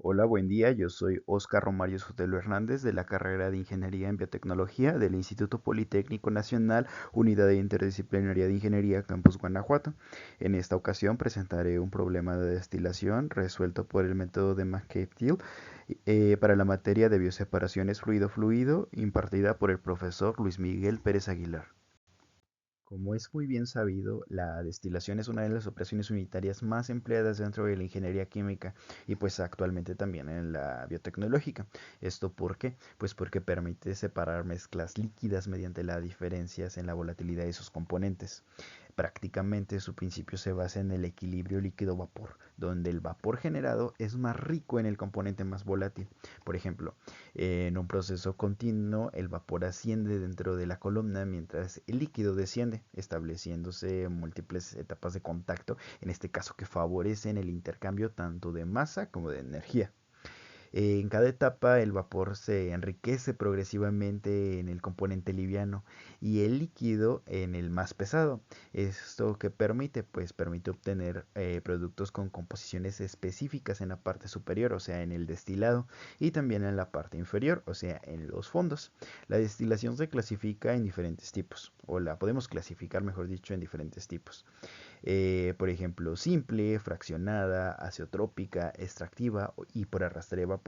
Hola, buen día. Yo soy Óscar Romario Sotelo Hernández de la carrera de Ingeniería en Biotecnología del Instituto Politécnico Nacional, Unidad de Interdisciplinaria de Ingeniería, Campus Guanajuato. En esta ocasión presentaré un problema de destilación resuelto por el método de McCabe-Thiele para la materia de bioseparaciones fluido-fluido impartida por el profesor Luis Miguel Pérez Aguilar. Como es muy bien sabido, la destilación es una de las operaciones unitarias más empleadas dentro de la ingeniería química y pues actualmente también en la biotecnológica. ¿Esto por qué? Pues porque permite separar mezclas líquidas mediante las diferencias en la volatilidad de sus componentes. Prácticamente su principio se basa en el equilibrio líquido-vapor, donde el vapor generado es más rico en el componente más volátil. Por ejemplo, en un proceso continuo, el vapor asciende dentro de la columna mientras el líquido desciende, estableciéndose múltiples etapas de contacto, en este caso que favorecen el intercambio tanto de masa como de energía. En cada etapa el vapor se enriquece progresivamente en el componente liviano y el líquido en el más pesado. Esto que permite, pues permite obtener productos con composiciones específicas en la parte superior, o sea, en el destilado, y también en la parte inferior, o sea, en los fondos. La destilación se clasifica en diferentes tipos, o la podemos clasificar, mejor dicho, en diferentes tipos. Por ejemplo, simple, fraccionada, azeotrópica, extractiva y por arrastre de vapor.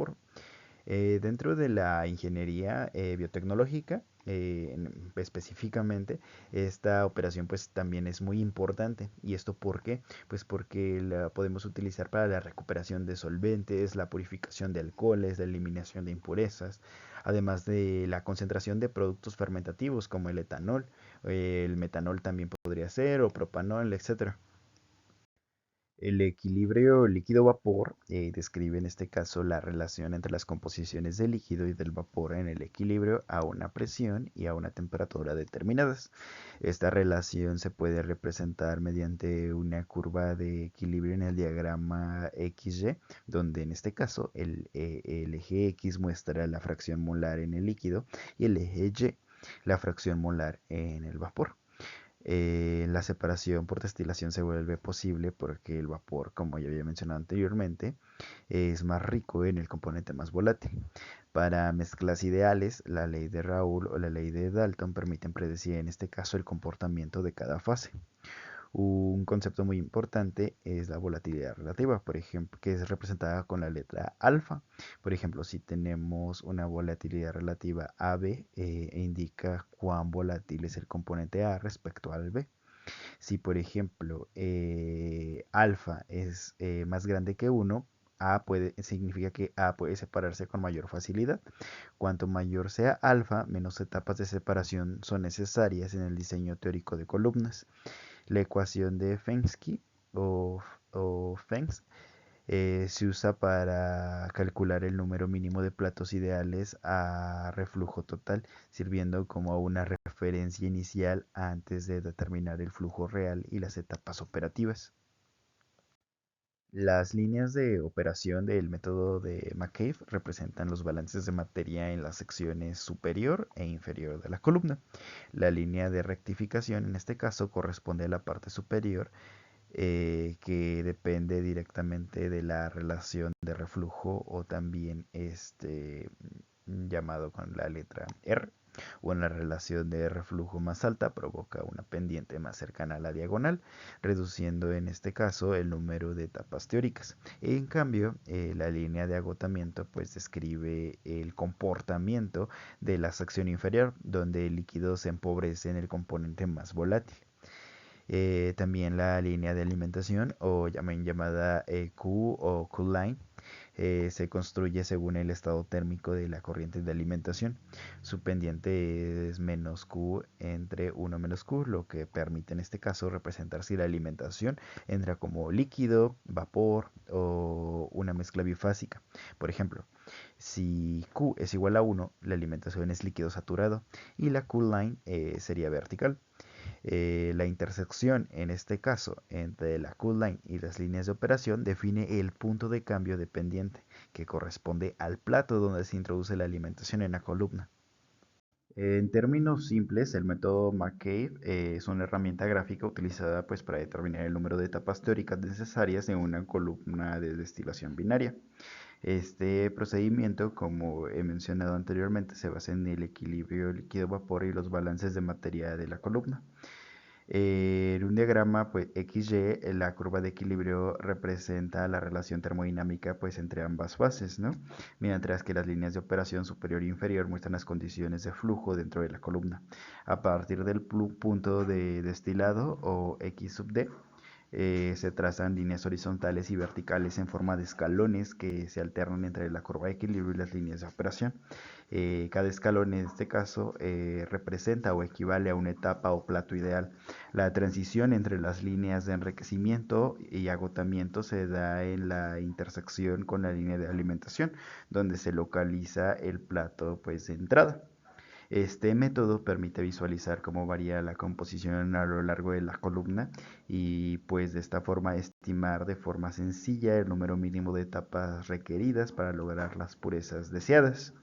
Dentro de la ingeniería biotecnológica, específicamente, esta operación pues también es muy importante. ¿Y esto por qué? Pues porque la podemos utilizar para la recuperación de solventes, la purificación de alcoholes, la eliminación de impurezas, además de la concentración de productos fermentativos como el etanol, el metanol también podría ser, o propanol, etcétera. El equilibrio líquido-vapor describe en este caso la relación entre las composiciones del líquido y del vapor en el equilibrio a una presión y a una temperatura determinadas. Esta relación se puede representar mediante una curva de equilibrio en el diagrama XY, donde en este caso el eje X muestra la fracción molar en el líquido y el eje Y la fracción molar en el vapor. La separación por destilación se vuelve posible porque el vapor, como ya había mencionado anteriormente, es más rico en el componente más volátil. Para mezclas ideales, la ley de Raoult o la ley de Dalton permiten predecir en este caso el comportamiento de cada fase. Un concepto muy importante es la volatilidad relativa, por ejemplo, que es representada con la letra alfa. Por ejemplo, si tenemos una volatilidad relativa AB, indica cuán volátil es el componente A respecto al B. Si, por ejemplo, alfa es más grande que uno, significa que A puede separarse con mayor facilidad. Cuanto mayor sea alfa, menos etapas de separación son necesarias en el diseño teórico de columnas. La ecuación de Fensky o, o Fenks se usa para calcular el número mínimo de platos ideales a reflujo total, sirviendo como una referencia inicial antes de determinar el flujo real y las etapas operativas. Las líneas de operación del método de McCabe representan los balances de materia en las secciones superior e inferior de la columna. La línea de rectificación en este caso corresponde a la parte superior, que depende directamente de la relación de reflujo o también llamado con la letra R. Una relación de reflujo más alta provoca una pendiente más cercana a la diagonal, reduciendo en este caso el número de etapas teóricas. En cambio, la línea de agotamiento pues describe el comportamiento de la sección inferior, donde el líquido se empobrece en el componente más volátil. También la línea de alimentación o llamada Q o Q-line se construye según el estado térmico de la corriente de alimentación. Su pendiente es menos Q entre 1 menos Q, lo que permite en este caso representar si la alimentación entra como líquido, vapor o una mezcla bifásica. Por ejemplo, si Q es igual a 1, la alimentación es líquido saturado y la Q-line sería vertical. La intersección, en este caso, entre la Q-line y las líneas de operación define el punto de cambio dependiente, que corresponde al plato donde se introduce la alimentación en la columna. En términos simples, el método McCabe es una herramienta gráfica utilizada pues, para determinar el número de etapas teóricas necesarias en una columna de destilación binaria. Este procedimiento, como he mencionado anteriormente, se basa en el equilibrio líquido-vapor y los balances de materia de la columna. En un diagrama pues, XY, la curva de equilibrio representa la relación termodinámica pues, entre ambas fases, ¿no? Mientras que las líneas de operación superior e inferior muestran las condiciones de flujo dentro de la columna. A partir del punto de destilado o X sub D, se trazan líneas horizontales y verticales en forma de escalones que se alternan entre la curva de equilibrio y las líneas de operación. Cada escalón en este caso representa o equivale a una etapa o plato ideal. La transición entre las líneas de enriquecimiento y agotamiento se da en la intersección con la línea de alimentación, donde se localiza el plato pues, de entrada. Este método permite visualizar cómo varía la composición a lo largo de la columna y pues de esta forma estimar de forma sencilla el número mínimo de etapas requeridas para lograr las purezas deseadas.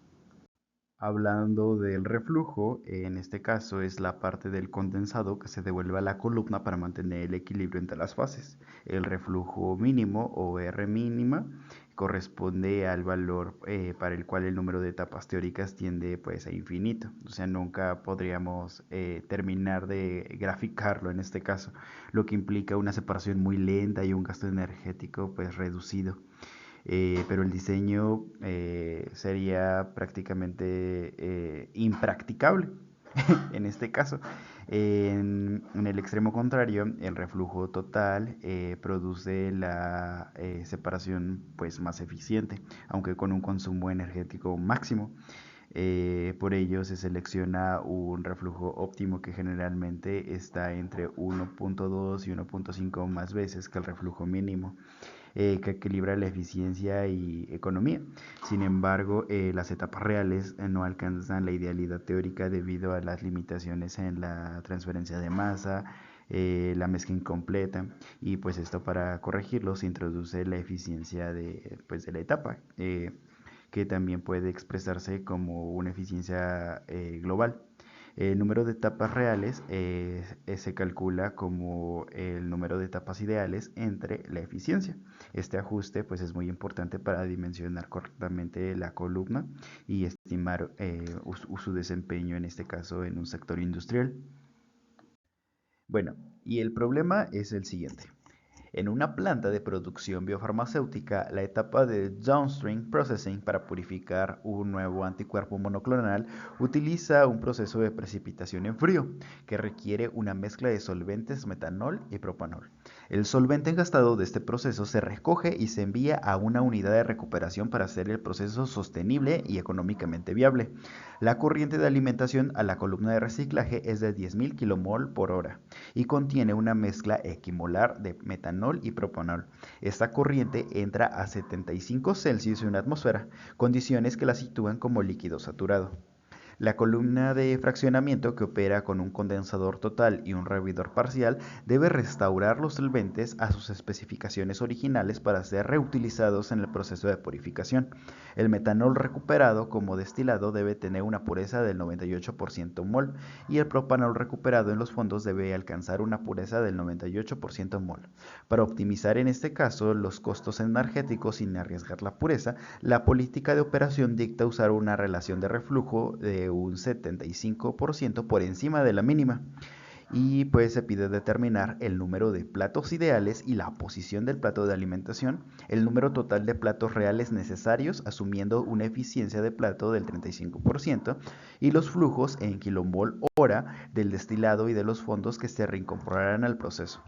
Hablando del reflujo, en este caso es la parte del condensado que se devuelve a la columna para mantener el equilibrio entre las fases. El reflujo mínimo o R mínima corresponde al valor para el cual el número de etapas teóricas tiende pues a infinito. O sea, nunca podríamos terminar de graficarlo en este caso, lo que implica una separación muy lenta y un gasto energético pues reducido. Pero el diseño sería prácticamente impracticable en este caso. En el extremo contrario, el reflujo total produce la separación pues, más eficiente, aunque con un consumo energético máximo. Por ello se selecciona un reflujo óptimo que generalmente está entre 1.2 y 1.5 más veces que el reflujo mínimo, que equilibra la eficiencia y economía. Sin embargo, las etapas reales no alcanzan la idealidad teórica debido a las limitaciones en la transferencia de masa, la mezcla incompleta, y pues esto para corregirlo se introduce la eficiencia pues, de la etapa, que también puede expresarse como una eficiencia global. El número de etapas reales se calcula como el número de etapas ideales entre la eficiencia. Este ajuste pues, es muy importante para dimensionar correctamente la columna y estimar su desempeño, en este caso en un sector industrial. Bueno, y el problema es el siguiente. En una planta de producción biofarmacéutica, la etapa de downstream processing para purificar un nuevo anticuerpo monoclonal utiliza un proceso de precipitación en frío que requiere una mezcla de solventes metanol y propanol. El solvente engastado de este proceso se recoge y se envía a una unidad de recuperación para hacer el proceso sostenible y económicamente viable. La corriente de alimentación a la columna de reciclaje es de 10.000 kmol por hora y contiene una mezcla equimolar de metanol y propanol. Esta corriente entra a 75 Celsius en la atmósfera, condiciones que la sitúan como líquido saturado. La columna de fraccionamiento, que opera con un condensador total y un revidor parcial, debe restaurar los solventes a sus especificaciones originales para ser reutilizados en el proceso de purificación. El metanol recuperado como destilado debe tener una pureza del 98% mol y el propanol recuperado en los fondos debe alcanzar una pureza del 98% mol. Para optimizar en este caso los costos energéticos sin arriesgar la pureza, la política de operación dicta usar una relación de reflujo de un 75% por encima de la mínima. Y pues se pide determinar el número de platos ideales y la posición del plato de alimentación, el número total de platos reales necesarios, asumiendo una eficiencia de plato del 35%, y los flujos en kilomol hora del destilado y de los fondos que se reincorporarán al proceso.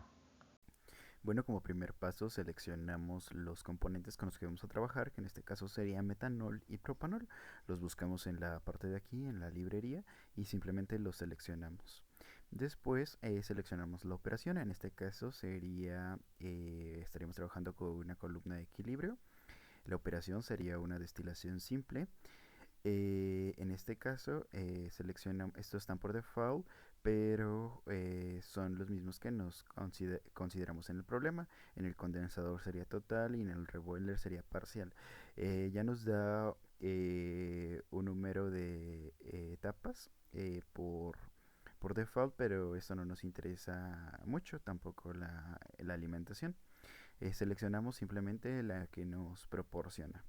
Bueno, como primer paso seleccionamos los componentes con los que vamos a trabajar, que en este caso sería metanol y propanol. Los buscamos en la parte de aquí, en la librería, y simplemente los seleccionamos. Después seleccionamos la operación, en este caso sería, estaríamos trabajando con una columna de equilibrio. La operación sería una destilación simple. En este caso, estos están por default, pero son los mismos que nos consideramos en el problema. En el condensador sería total y en el reboiler sería parcial. Ya nos da un número de etapas por default, pero esto no nos interesa mucho, tampoco la alimentación. Seleccionamos simplemente la que nos proporciona.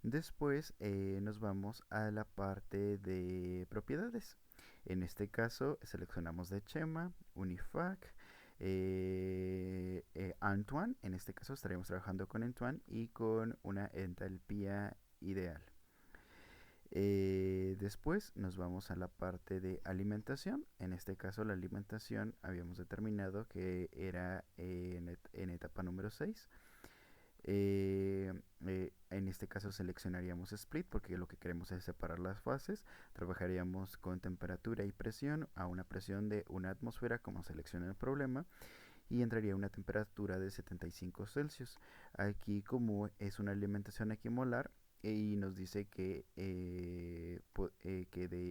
Después nos vamos a la parte de propiedades. En este caso seleccionamos de Chema, Unifac, Antoine. En este caso estaremos trabajando con Antoine y con una entalpía ideal. Después nos vamos a la parte de alimentación. En este caso la alimentación habíamos determinado que era en etapa número 6. En este caso seleccionaríamos split porque lo que queremos es separar las fases. Trabajaríamos con temperatura y presión a una presión de una atmósfera como selecciona el problema y entraría a una temperatura de 75 Celsius. Aquí como es una alimentación equimolar y nos dice que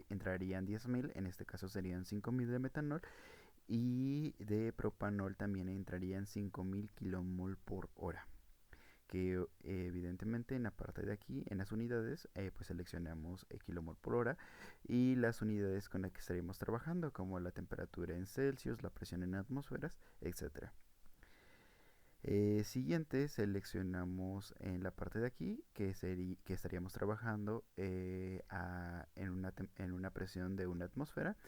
entrarían 10.000, en este caso serían 5.000 de metanol y de propanol también entrarían 5.000 kilomol por hora que evidentemente en la parte de aquí, en las unidades, pues seleccionamos kilomol por hora y las unidades con las que estaríamos trabajando, como la temperatura en Celsius, la presión en atmósferas, etcétera. Siguiente, seleccionamos en la parte de aquí que estaríamos trabajando en una presión de una atmósfera,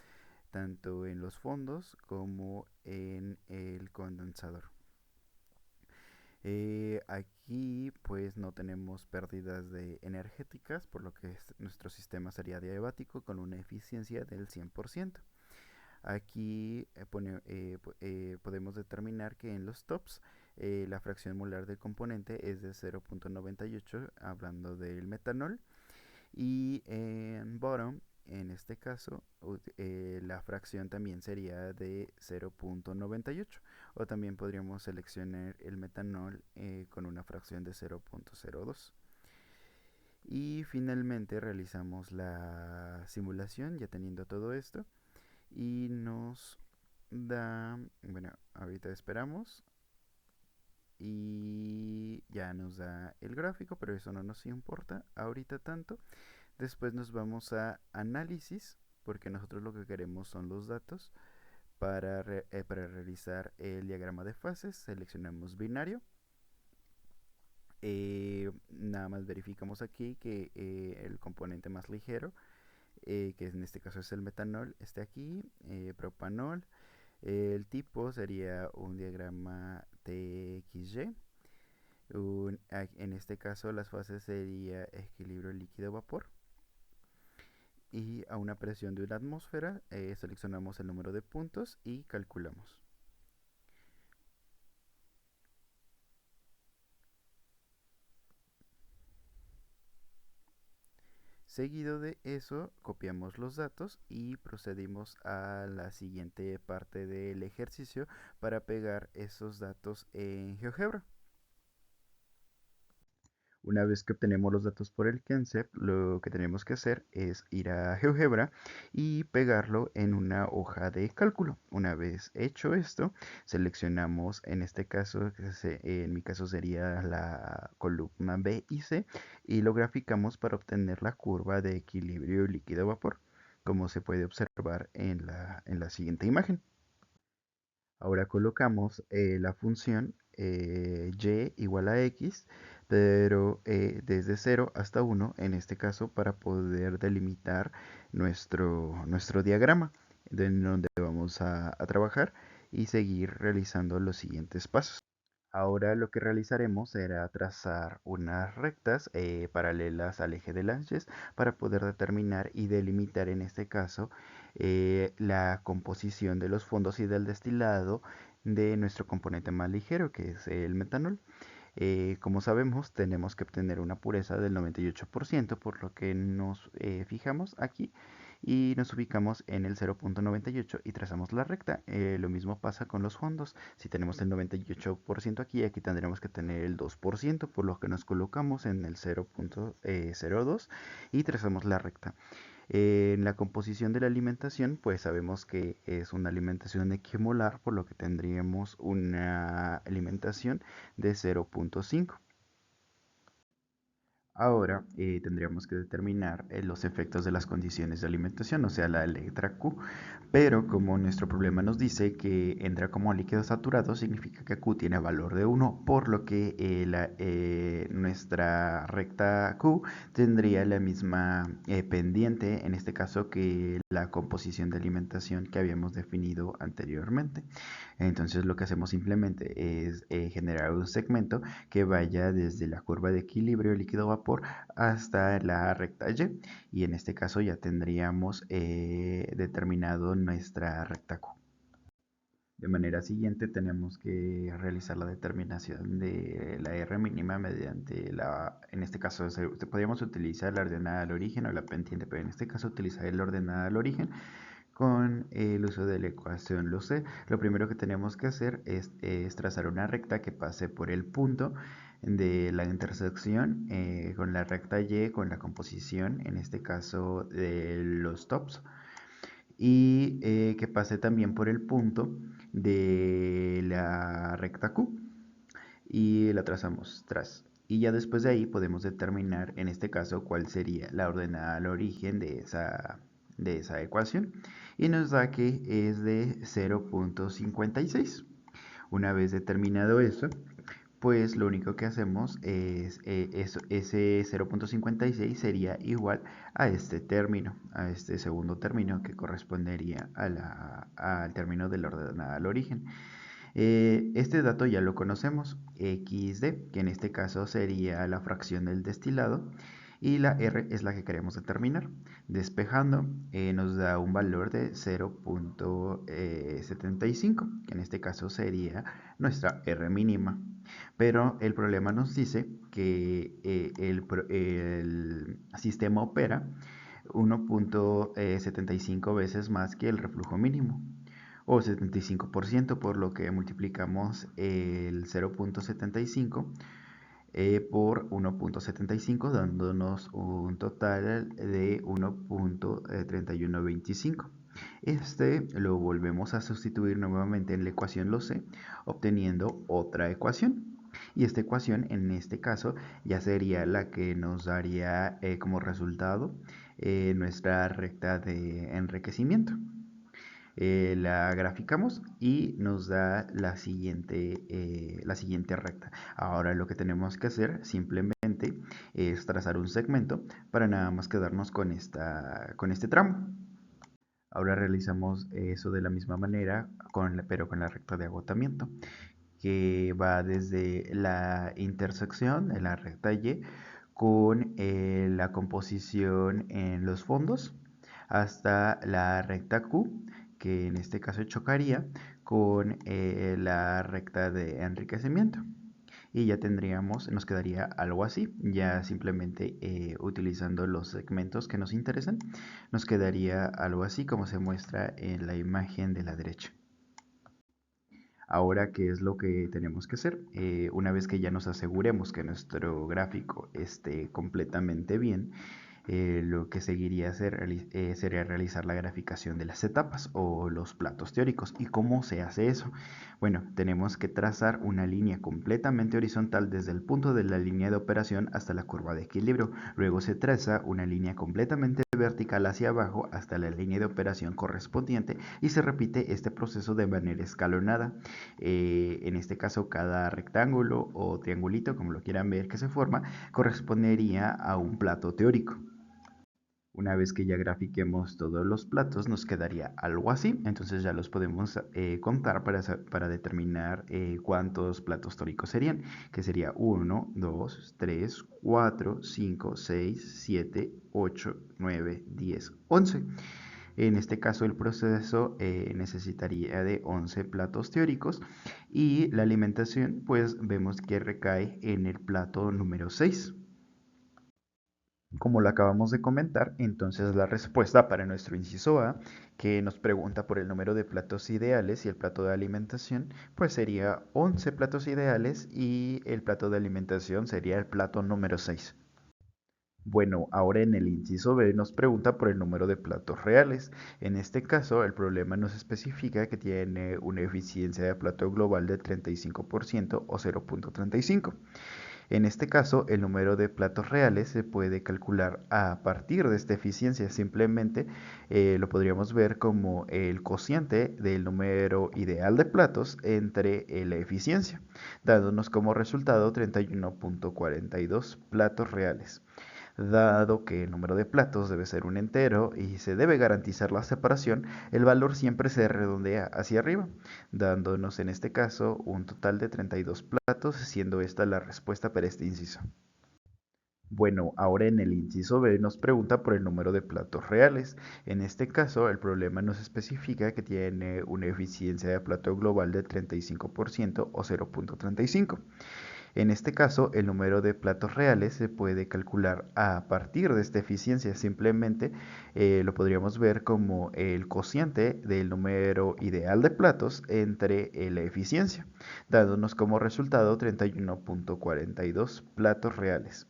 tanto en los fondos como en el condensador. Aquí pues no tenemos pérdidas de energéticas, por lo que nuestro sistema sería adiabático con una eficiencia del 100%. Aquí podemos determinar que en los tops la fracción molar del componente es de 0.98, hablando del metanol, y en bottom, en este caso, la fracción también sería de 0.98. O también podríamos seleccionar el metanol con una fracción de 0.02. Y finalmente realizamos la simulación ya teniendo todo esto. Y nos da, bueno, ahorita esperamos. Y ya nos da el gráfico, pero eso no nos importa ahorita tanto. Después nos vamos a análisis, porque nosotros lo que queremos son los datos. Para realizar el diagrama de fases, seleccionamos binario. Nada más verificamos aquí que el componente más ligero, que en este caso es el metanol, esté aquí, propanol. El tipo sería un diagrama TXY. En este caso las fases sería equilibrio líquido-vapor. Y a una presión de una atmósfera seleccionamos el número de puntos y calculamos. Seguido de eso, copiamos los datos y procedimos a la siguiente parte del ejercicio para pegar esos datos en GeoGebra. Una vez que obtenemos los datos por el concept, lo que tenemos que hacer es ir a GeoGebra y pegarlo en una hoja de cálculo. Una vez hecho esto, seleccionamos, en este caso, en mi caso sería la columna B y C, y lo graficamos para obtener la curva de equilibrio líquido-vapor, como se puede observar en la siguiente imagen. Ahora colocamos la función y igual a x, pero desde 0 hasta 1, en este caso, para poder delimitar nuestro diagrama, en donde vamos a trabajar y seguir realizando los siguientes pasos. Ahora lo que realizaremos será trazar unas rectas paralelas al eje de lances para poder determinar y delimitar en este caso la composición de los fondos y del destilado de nuestro componente más ligero, que es el metanol. Como sabemos, tenemos que obtener una pureza del 98%, por lo que nos fijamos aquí y nos ubicamos en el 0.98 y trazamos la recta. Lo mismo pasa con los fondos. Si tenemos el 98% aquí, aquí tendremos que tener el 2%, por lo que nos colocamos en el 0.02 y trazamos la recta. En la composición de la alimentación, pues sabemos que es una alimentación equimolar, por lo que tendríamos una alimentación de 0.5. Ahora tendríamos que determinar los efectos de las condiciones de alimentación, o sea, la letra Q. Pero como nuestro problema nos dice que entra como líquido saturado, significa que Q tiene valor de 1, por lo que nuestra recta Q tendría la misma pendiente, en este caso, que la composición de alimentación que habíamos definido anteriormente. Entonces lo que hacemos simplemente es generar un segmento que vaya desde la curva de equilibrio líquido-vapor hasta la recta Y, y en este caso ya tendríamos determinado nuestra recta Q. De manera siguiente tenemos que realizar la determinación de la R mínima mediante en este caso podríamos utilizar la ordenada al origen o la pendiente, pero en este caso utilizar la ordenada al origen con el uso de la ecuación LOCE. Lo primero que tenemos que hacer es trazar una recta que pase por el punto de la intersección con la recta Y, con la composición, en este caso de los tops, y que pase también por el punto de la recta Q y la trazamos tras. Y ya después de ahí podemos determinar en este caso cuál sería la ordenada al origen de esa ecuación, y nos da que es de 0.56. Una vez determinado eso, pues lo único que hacemos es ese 0.56 sería igual a este término, a este segundo término que correspondería al término de la ordenada al origen. Este dato ya lo conocemos, XD, que en este caso sería la fracción del destilado, y la R es la que queremos determinar. Despejando nos da un valor de 0.75, que en este caso sería nuestra R mínima. Pero el problema nos dice que el sistema opera 1.75 veces más que el reflujo mínimo, o 75%, por lo que multiplicamos el 0.75 por 1.75, dándonos un total de 1.3125. Este lo volvemos a sustituir nuevamente en la ecuación LOCE, obteniendo otra ecuación. Y esta ecuación, en este caso, ya sería la que nos daría como resultado nuestra recta de enriquecimiento. La graficamos y nos da la siguiente recta. Ahora lo que tenemos que hacer simplemente es trazar un segmento para nada más quedarnos con este tramo. Ahora realizamos eso de la misma manera, pero con la recta de agotamiento, que va desde la intersección en la recta Y con la composición en los fondos hasta la recta Q, que en este caso chocaría con la recta de enriquecimiento. Y ya nos quedaría algo así, ya simplemente utilizando los segmentos que nos interesan, nos quedaría algo así como se muestra en la imagen de la derecha. Ahora, ¿qué es lo que tenemos que hacer? Una vez que ya nos aseguremos que nuestro gráfico esté completamente bien, lo que seguiría sería realizar la graficación de las etapas o los platos teóricos. ¿Y cómo se hace eso? Bueno, tenemos que trazar una línea completamente horizontal desde el punto de la línea de operación hasta la curva de equilibrio. Luego se traza una línea completamente vertical hacia abajo hasta la línea de operación correspondiente, y se repite este proceso de manera escalonada. En este caso, cada rectángulo o triangulito, como lo quieran ver que se forma, correspondería a un plato teórico. Una vez que ya grafiquemos todos los platos, nos quedaría algo así. Entonces ya los podemos contar para determinar cuántos platos teóricos serían, que sería 1, 2, 3, 4, 5, 6, 7, 8, 9, 10, 11. En este caso el proceso necesitaría de 11 platos teóricos, y la alimentación pues vemos que recae en el plato número 6. Como lo acabamos de comentar, entonces la respuesta para nuestro inciso A, que nos pregunta por el número de platos ideales y el plato de alimentación, pues sería 11 platos ideales, y el plato de alimentación sería el plato número 6. Bueno, ahora en el inciso B nos pregunta por el número de platos reales. En este caso, el problema nos especifica que tiene una eficiencia de plato global de 35% o 0.35. En este caso, el número de platos reales se puede calcular a partir de esta eficiencia. Simplemente lo podríamos ver como el cociente del número ideal de platos entre la eficiencia, dándonos como resultado 31.42 platos reales. Dado que el número de platos debe ser un entero y se debe garantizar la separación, el valor siempre se redondea hacia arriba, dándonos en este caso un total de 32 platos, siendo esta la respuesta para este inciso. Bueno, ahora en el inciso B nos pregunta por el número de platos reales. En este caso, el problema nos especifica que tiene una eficiencia de plato global de 35% o 0.35. En este caso, el número de platos reales se puede calcular a partir de esta eficiencia. Simplemente lo podríamos ver como el cociente del número ideal de platos entre la eficiencia, dándonos como resultado 31.42 platos reales.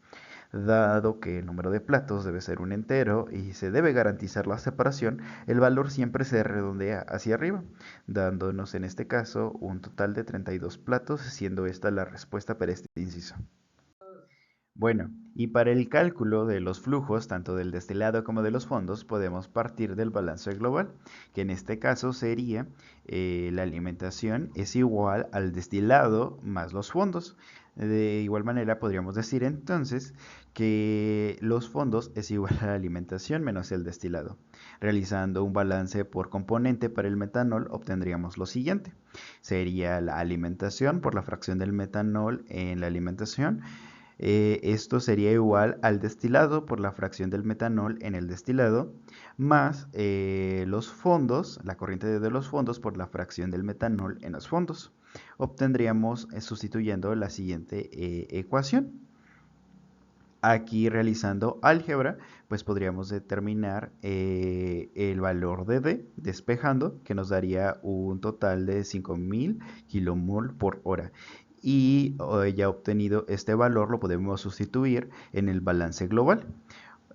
Dado que el número de platos debe ser un entero y se debe garantizar la separación, el valor siempre se redondea hacia arriba, dándonos en este caso un total de 32 platos, siendo esta la respuesta para este inciso. Bueno, y para el cálculo de los flujos, tanto del destilado como de los fondos, podemos partir del balance global, que en este caso sería la alimentación es igual al destilado más los fondos. De igual manera, podríamos decir entonces que los fondos es igual a la alimentación menos el destilado. Realizando un balance por componente para el metanol, obtendríamos lo siguiente. Sería la alimentación por la fracción del metanol en la alimentación. Esto sería igual al destilado por la fracción del metanol en el destilado, más los fondos, la corriente de los fondos por la fracción del metanol en los fondos. Obtendríamos, sustituyendo la siguiente ecuación. Aquí realizando álgebra, pues podríamos determinar el valor de D, despejando, que nos daría un total de 5000 kilomol por hora. Y ya obtenido este valor lo podemos sustituir en el balance global,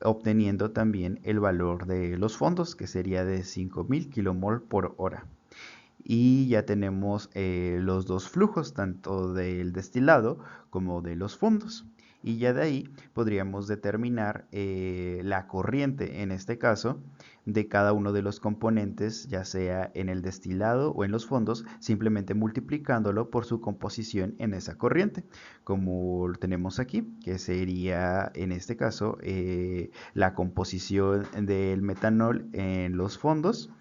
obteniendo también el valor de los fondos, que sería de 5000 kilomol por hora. Y ya tenemos los dos flujos, tanto del destilado como de los fondos. Y ya de ahí podríamos determinar la corriente, en este caso, de cada uno de los componentes, ya sea en el destilado o en los fondos, simplemente multiplicándolo por su composición en esa corriente, como lo tenemos aquí, que sería en este caso la composición del metanol en los fondos,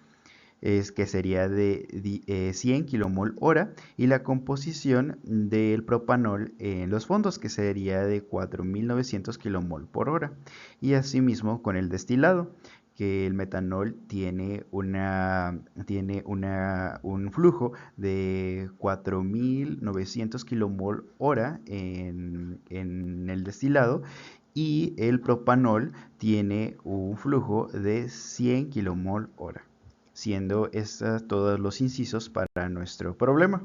que sería de 100 kilomol hora, y la composición del propanol en los fondos, que sería de 4900 kilomol por hora. Y asimismo con el destilado, que el metanol tiene un flujo de 4900 kilomol hora en el destilado, y el propanol tiene un flujo de 100 kilomol hora, siendo estos todos los incisos para nuestro problema.